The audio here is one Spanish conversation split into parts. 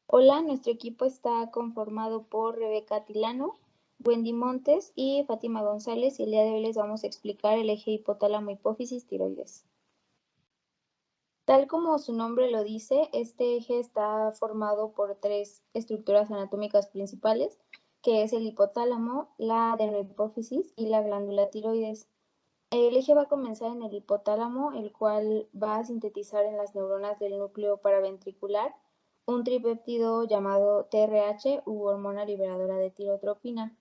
Hola, nuestro equipo está conformado por Rebeca Tilano, Wendy Montes y Fátima González, y el día de hoy les vamos a explicar el eje hipotálamo-hipófisis-tiroides. Tal como su nombre lo dice, este eje está formado por tres estructuras anatómicas principales, que es el hipotálamo, la adenohipófisis y la glándula tiroides. El eje va a comenzar en el hipotálamo, el cual va a sintetizar en las neuronas del núcleo paraventricular un tripéptido llamado TRH u hormona liberadora de tirotropina.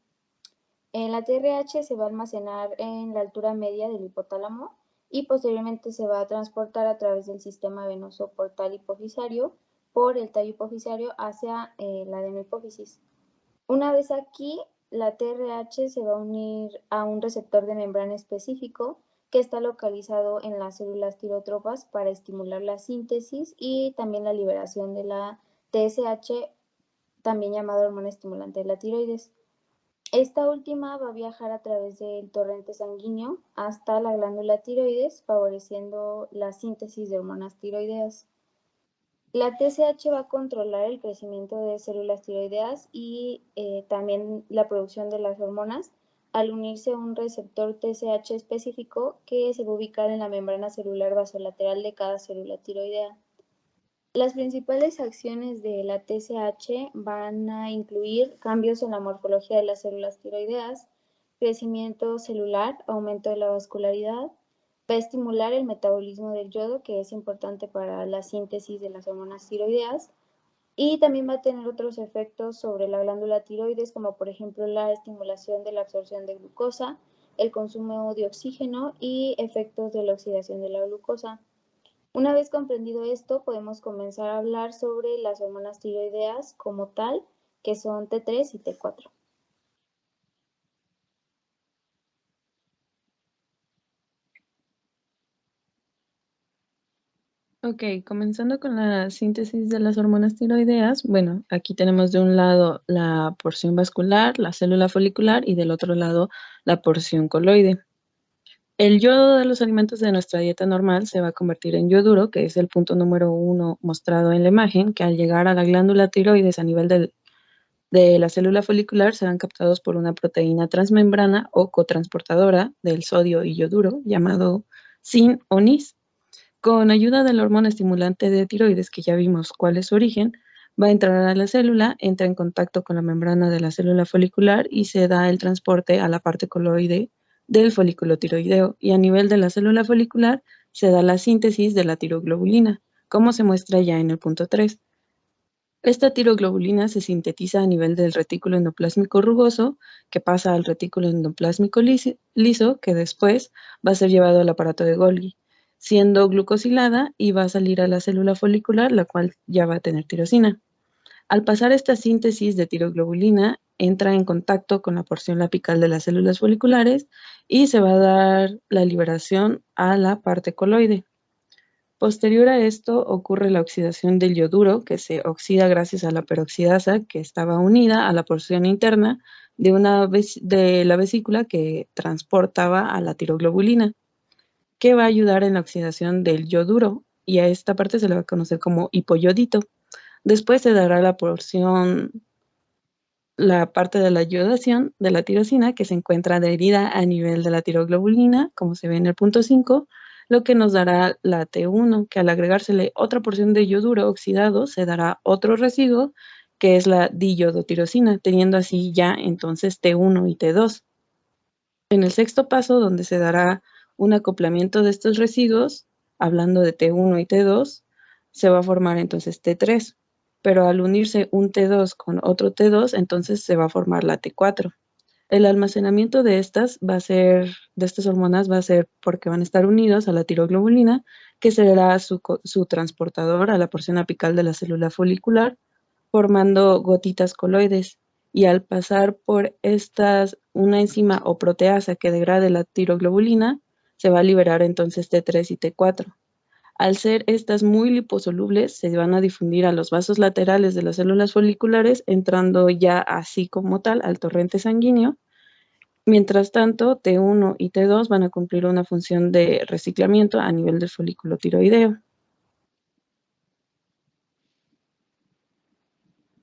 La TRH se va a almacenar en la altura media del hipotálamo y posteriormente se va a transportar a través del sistema venoso portal hipofisario por el tallo hipofisario hacia la adenohipófisis. Una vez aquí, la TRH se va a unir a un receptor de membrana específico que está localizado en las células tirotropas para estimular la síntesis y también la liberación de la TSH, también llamada hormona estimulante de la tiroides. Esta última va a viajar a través del torrente sanguíneo hasta la glándula tiroides, favoreciendo la síntesis de hormonas tiroideas. La TSH va a controlar el crecimiento de células tiroideas y también la producción de las hormonas al unirse a un receptor TSH específico que se va a ubicar en la membrana celular basolateral de cada célula tiroidea. Las principales acciones de la TSH van a incluir cambios en la morfología de las células tiroideas, crecimiento celular, aumento de la vascularidad, va a estimular el metabolismo del yodo, que es importante para la síntesis de las hormonas tiroideas, y también va a tener otros efectos sobre la glándula tiroides, como por ejemplo la estimulación de la absorción de glucosa, el consumo de oxígeno y efectos de la oxidación de la glucosa. Una vez comprendido esto, podemos comenzar a hablar sobre las hormonas tiroideas como tal, que son T3 y T4. Ok, comenzando con la síntesis de las hormonas tiroideas, bueno, aquí tenemos de un lado la porción vascular, la célula folicular, y del otro lado la porción coloide. El yodo de los alimentos de nuestra dieta normal se va a convertir en yoduro, que es el punto número 1 mostrado en la imagen, que al llegar a la glándula tiroides a nivel de la célula folicular serán captados por una proteína transmembrana o cotransportadora del sodio y yoduro llamado SIN o NIS. Con ayuda de la hormona estimulante de tiroides, que ya vimos cuál es su origen, va a entrar a la célula, entra en contacto con la membrana de la célula folicular y se da el transporte a la parte coloide del folículo tiroideo, y a nivel de la célula folicular se da la síntesis de la tiroglobulina, como se muestra ya en el punto 3. Esta tiroglobulina se sintetiza a nivel del retículo endoplásmico rugoso, que pasa al retículo endoplásmico liso, que después va a ser llevado al aparato de Golgi, siendo glucosilada, y va a salir a la célula folicular, la cual ya va a tener tirosina. Al pasar esta síntesis de tiroglobulina, entra en contacto con la porción apical de las células foliculares y se va a dar la liberación a la parte coloide. Posterior a esto ocurre la oxidación del yoduro, que se oxida gracias a la peroxidasa, que estaba unida a la porción interna de la vesícula que transportaba a la tiroglobulina, que va a ayudar en la oxidación del yoduro, y a esta parte se le va a conocer como hipoyodito. Después se dará la parte de la yodación de la tirosina, que se encuentra adherida a nivel de la tiroglobulina, como se ve en el punto 5, lo que nos dará la T1, que al agregársele otra porción de yoduro oxidado se dará otro residuo, que es la diyodotirosina, teniendo así ya entonces T1 y T2. En el sexto paso, donde se dará un acoplamiento de estos residuos, hablando de T1 y T2, se va a formar entonces T3, pero al unirse un T2 con otro T2, entonces se va a formar la T4. El almacenamiento de estas hormonas va a ser porque van a estar unidos a la tiroglobulina, que será su transportador a la porción apical de la célula folicular, formando gotitas coloides, y al pasar por estas una enzima o proteasa que degrade la tiroglobulina, se va a liberar entonces T3 y T4. Al ser estas muy liposolubles, se van a difundir a los vasos laterales de las células foliculares, entrando ya así como tal al torrente sanguíneo. Mientras tanto, T1 y T2 van a cumplir una función de reciclamiento a nivel del folículo tiroideo.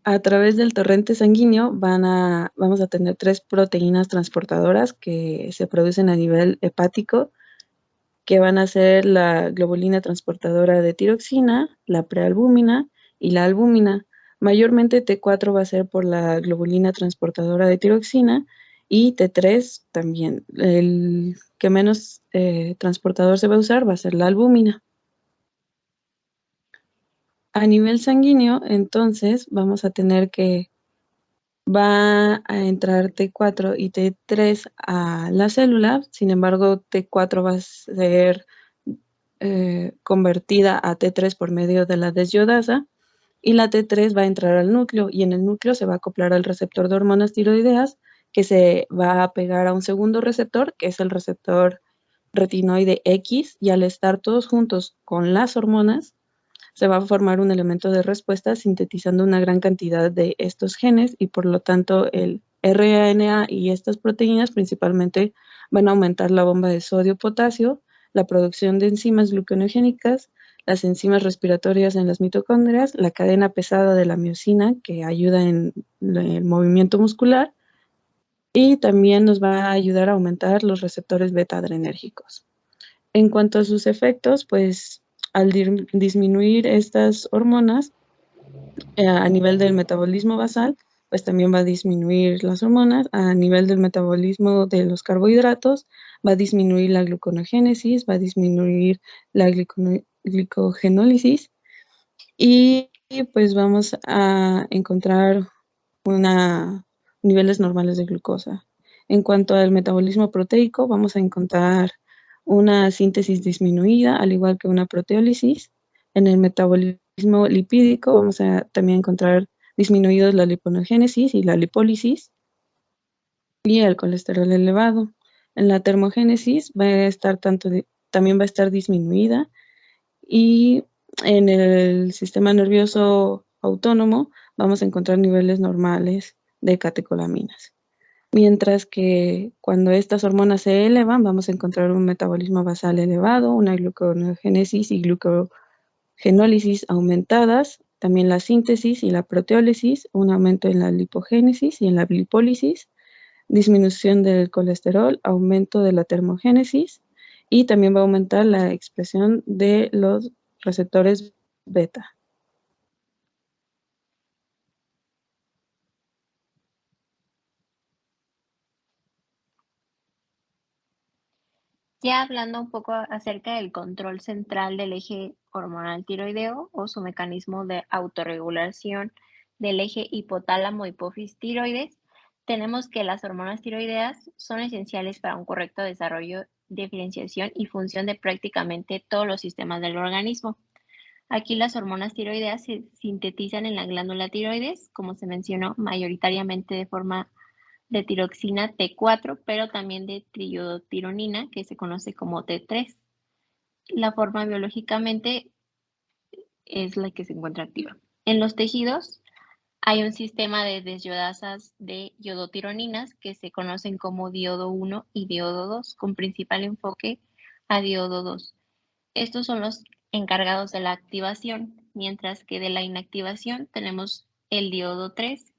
A través del torrente sanguíneo vamos a tener 3 proteínas transportadoras que se producen a nivel hepático, que van a ser la globulina transportadora de tiroxina, la prealbúmina y la albúmina. Mayormente T4 va a ser por la globulina transportadora de tiroxina y T3 también. El que menos transportador se va a usar va a ser la albúmina. A nivel sanguíneo, entonces, vamos a tener que va a entrar T4 y T3 a la célula, sin embargo, T4 va a ser convertida a T3 por medio de la desyodasa y la T3 va a entrar al núcleo y en el núcleo se va a acoplar al receptor de hormonas tiroideas que se va a pegar a un segundo receptor, que es el receptor retinoide X, y al estar todos juntos con las hormonas, se va a formar un elemento de respuesta sintetizando una gran cantidad de estos genes y por lo tanto el RNA y estas proteínas principalmente van a aumentar la bomba de sodio-potasio, la producción de enzimas gluconeogénicas, las enzimas respiratorias en las mitocondrias, la cadena pesada de la miosina que ayuda en el movimiento muscular y también nos va a ayudar a aumentar los receptores beta-adrenérgicos. En cuanto a sus efectos, pues al disminuir estas hormonas a nivel del metabolismo basal, pues también va a disminuir las hormonas. A nivel del metabolismo de los carbohidratos, va a disminuir la gluconogénesis, va a disminuir la glicogenólisis y pues vamos a encontrar niveles normales de glucosa. En cuanto al metabolismo proteico, vamos a encontrar una síntesis disminuida, al igual que una proteólisis. En el metabolismo lipídico vamos a también encontrar disminuidos la liponogénesis y la lipólisis y el colesterol elevado. En la termogénesis va a estar también va a estar disminuida y en el sistema nervioso autónomo vamos a encontrar niveles normales de catecolaminas. Mientras que cuando estas hormonas se elevan, vamos a encontrar un metabolismo basal elevado, una gluconeogénesis y glucogenólisis aumentadas, también la síntesis y la proteólisis, un aumento en la lipogénesis y en la lipólisis, disminución del colesterol, aumento de la termogénesis y también va a aumentar la expresión de los receptores beta. Ya hablando un poco acerca del control central del eje hormonal tiroideo o su mecanismo de autorregulación del eje hipotálamo-hipófisis tiroides, tenemos que las hormonas tiroideas son esenciales para un correcto desarrollo, diferenciación y función de prácticamente todos los sistemas del organismo. Aquí las hormonas tiroideas se sintetizan en la glándula tiroides, como se mencionó, mayoritariamente de forma de tiroxina T4, pero también de triiodotironina, que se conoce como T3. La forma biológicamente es la que se encuentra activa. En los tejidos hay un sistema de desyodasas de iodotironinas que se conocen como diodo 1 y diodo 2, con principal enfoque a diodo 2. Estos son los encargados de la activación, mientras que de la inactivación tenemos el diodo 3,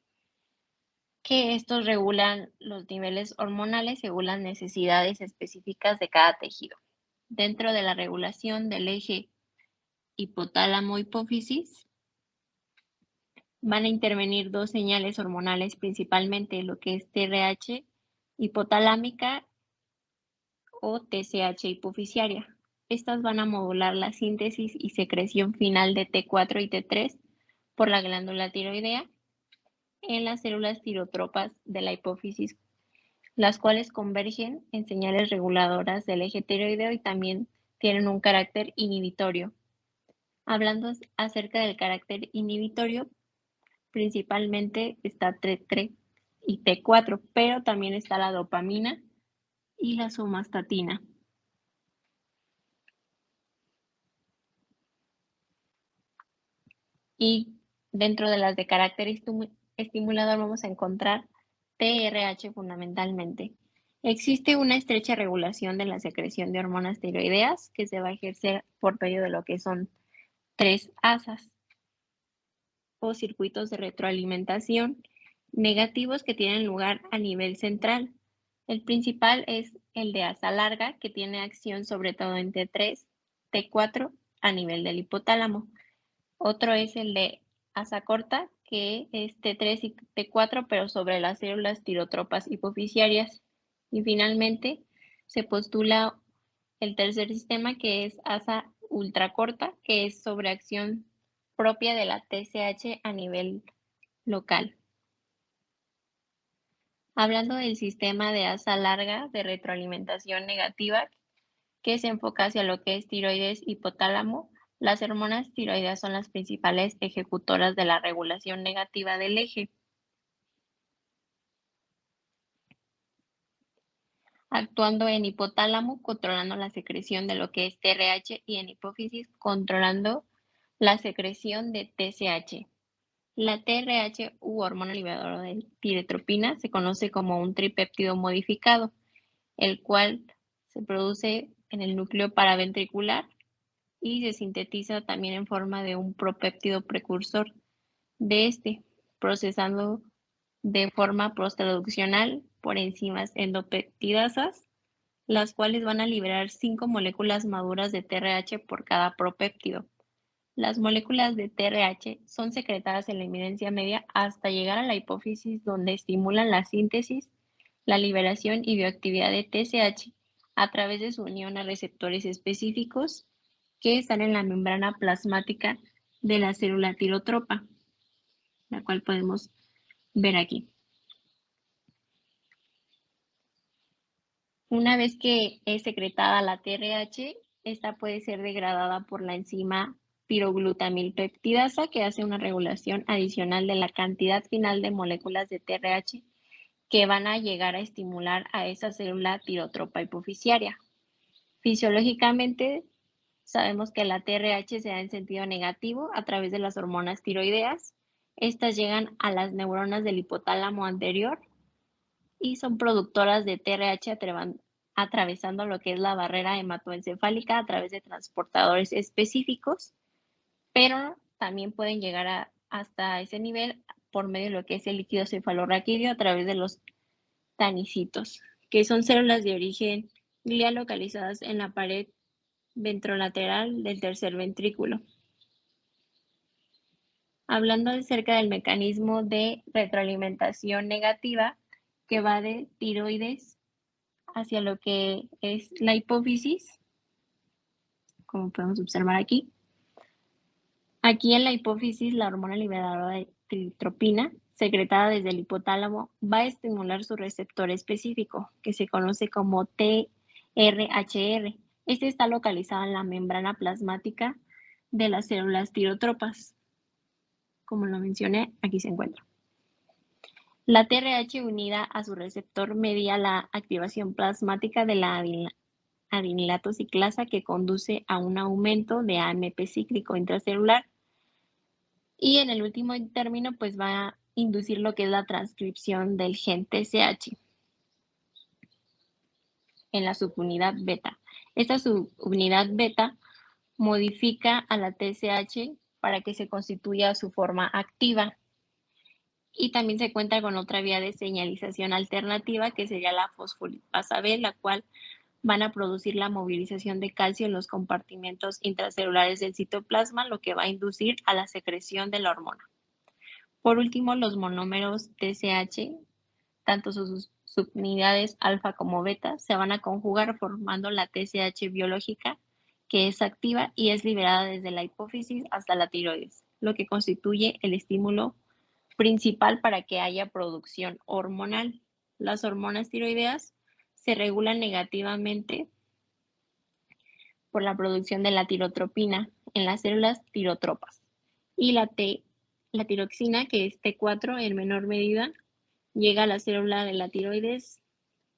que estos regulan los niveles hormonales según las necesidades específicas de cada tejido. Dentro de la regulación del eje hipotálamo-hipófisis van a intervenir dos señales hormonales principalmente, lo que es TRH hipotalámica o TSH hipofisiaria. Estas van a modular la síntesis y secreción final de T4 y T3 por la glándula tiroidea en las células tirotropas de la hipófisis, las cuales convergen en señales reguladoras del eje tiroideo y también tienen un carácter inhibitorio. Hablando acerca del carácter inhibitorio, principalmente está T3 y T4, pero también está la dopamina y la somatostatina. Y dentro de las de carácter estimulador vamos a encontrar TRH fundamentalmente. Existe una estrecha regulación de la secreción de hormonas tiroideas que se va a ejercer por medio de lo que son tres asas. o circuitos de retroalimentación negativos que tienen lugar a nivel central. El principal es el de asa larga, que tiene acción sobre todo en T3, T4 a nivel del hipotálamo. Otro es el de asa corta, que es T3 y T4, pero sobre las células tirotropas hipofisiarias. Y finalmente se postula el tercer sistema, que es asa ultracorta, que es sobre acción propia de la TSH a nivel local. Hablando del sistema de asa larga de retroalimentación negativa, que se enfoca hacia lo que es tiroides hipotálamo, las hormonas tiroideas son las principales ejecutoras de la regulación negativa del eje. Actuando en hipotálamo, controlando la secreción de lo que es TRH, y en hipófisis, controlando la secreción de TSH. La TRH u hormona liberadora de tiretropina se conoce como un tripéptido modificado, el cual se produce en el núcleo paraventricular y se sintetiza también en forma de un propéptido precursor de este, procesando de forma postraduccional por enzimas endopeptidasas, las cuales van a liberar 5 moléculas maduras de TRH por cada propéptido. Las moléculas de TRH son secretadas en la eminencia media hasta llegar a la hipófisis, donde estimulan la síntesis, la liberación y bioactividad de TSH a través de su unión a receptores específicos que están en la membrana plasmática de la célula tirotropa, la cual podemos ver aquí. Una vez que es secretada la TRH, esta puede ser degradada por la enzima piroglutamilpeptidasa, que hace una regulación adicional de la cantidad final de moléculas de TRH que van a llegar a estimular a esa célula tirotropa hipofisiaria. Fisiológicamente, sabemos que la TRH se da en sentido negativo a través de las hormonas tiroideas. Estas llegan a las neuronas del hipotálamo anterior y son productoras de TRH atravesando lo que es la barrera hematoencefálica a través de transportadores específicos, pero también pueden llegar hasta ese nivel por medio de lo que es el líquido cefalorraquídeo a través de los tanicitos, que son células de origen glial localizadas en la pared ventrolateral del tercer ventrículo. Hablando acerca del mecanismo de retroalimentación negativa, que va de tiroides hacia lo que es la hipófisis, como podemos observar aquí. Aquí en la hipófisis, la hormona liberadora de tritropina, secretada desde el hipotálamo, va a estimular su receptor específico, que se conoce como TRHR. Este está localizado en la membrana plasmática de las células tirotropas. Como lo mencioné, aquí se encuentra. La TRH unida a su receptor media la activación plasmática de la adinilato ciclasa, que conduce a un aumento de AMP cíclico intracelular. Y en el último término, pues va a inducir lo que es la transcripción del gen TSH en la subunidad beta. Esta subunidad beta modifica a la TSH para que se constituya su forma activa. Y también se cuenta con otra vía de señalización alternativa, que sería la fosfolipasa B, la cual van a producir la movilización de calcio en los compartimentos intracelulares del citoplasma, lo que va a inducir a la secreción de la hormona. Por último, los monómeros TSH, tanto sus subunidades alfa como beta, se van a conjugar formando la TSH biológica, que es activa y es liberada desde la hipófisis hasta la tiroides, lo que constituye el estímulo principal para que haya producción hormonal. Las hormonas tiroideas se regulan negativamente por la producción de la tirotropina en las células tirotropas, y la tiroxina, que es T4 en menor medida, llega a la célula de la tiroides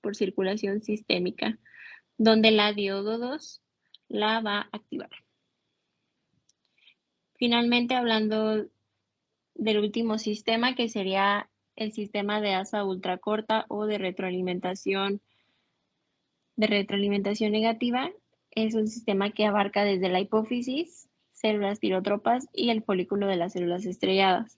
por circulación sistémica, donde la diodo 2 la va a activar. Finalmente, hablando del último sistema, que sería el sistema de asa ultracorta o de retroalimentación negativa, es un sistema que abarca desde la hipófisis, células tirotropas y el folículo de las células estrelladas.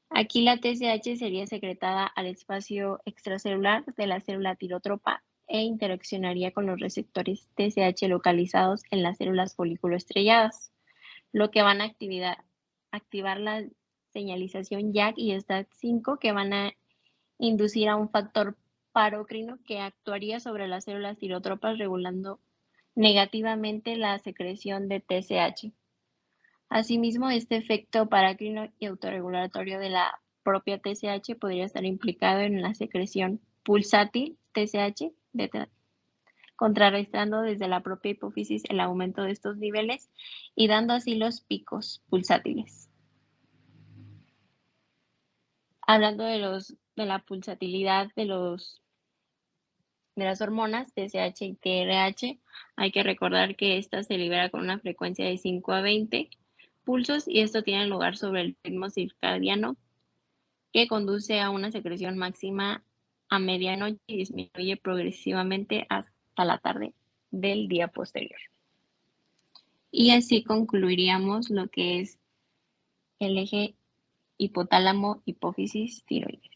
Aquí la TSH sería secretada al espacio extracelular de la célula tirotropa e interaccionaría con los receptores TSH localizados en las células folículo estrelladas, lo que van a activar la señalización JAK y STAT5 que van a inducir a un factor parócrino que actuaría sobre las células tirotropas regulando negativamente la secreción de TSH. Asimismo, este efecto parácrino y autorregulatorio de la propia TSH podría estar implicado en la secreción pulsátil TSH, contrarrestando desde la propia hipófisis el aumento de estos niveles y dando así los picos pulsátiles. Hablando de la pulsatilidad de las hormonas TSH y TRH, hay que recordar que esta se libera con una frecuencia de 5 a 20 pulsos y esto tiene lugar sobre el ritmo circadiano que conduce a una secreción máxima a medianoche y disminuye progresivamente hasta la tarde del día posterior. Y así concluiríamos lo que es el eje hipotálamo-hipófisis tiroides.